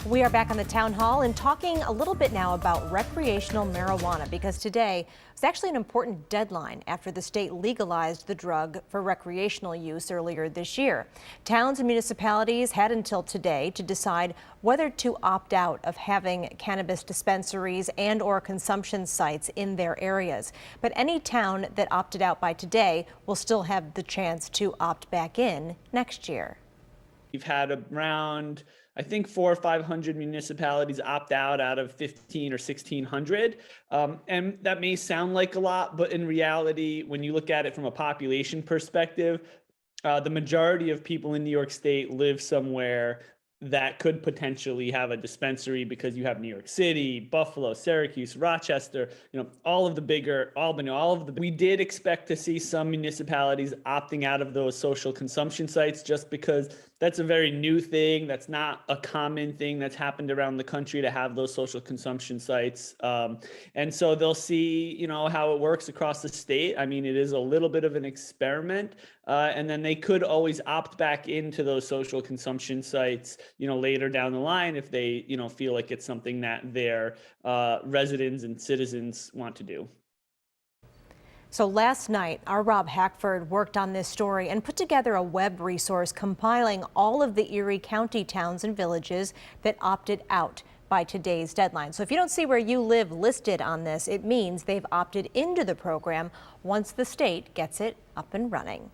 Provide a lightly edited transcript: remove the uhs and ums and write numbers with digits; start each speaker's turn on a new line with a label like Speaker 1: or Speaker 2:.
Speaker 1: We are back on the town hall and talking a little bit now about recreational marijuana because today was actually an important deadline after the state legalized the drug for recreational use earlier this year. Towns and municipalities had until today to decide whether to opt out of having cannabis dispensaries and/or consumption sites in their areas. But any town that opted out by today will still have the chance to opt back in next year.
Speaker 2: We've had around, I think, 400 or 500 municipalities opt out of 15 or 1600. And that may sound like a lot, but in reality, when you look at it from a population perspective, the majority of people in New York State live somewhere that could potentially have a dispensary because you have New York City, Buffalo, Syracuse, Rochester, all of the bigger, Albany, we did expect to see some municipalities opting out of those social consumption sites just because that's a very new thing. That's not a common thing that's happened around the country to have those social consumption sites. And so they'll see, how it works across the state. I mean, it is a little bit of an experiment. And then they could always opt back into those social consumption sites, later down the line if they, feel like it's something that their residents and citizens want to do.
Speaker 1: So last night, our Rob Hackford worked on this story and put together a web resource compiling all of the Erie County towns and villages that opted out by today's deadline. So if you don't see where you live listed on this, it means they've opted into the program once the state gets it up and running.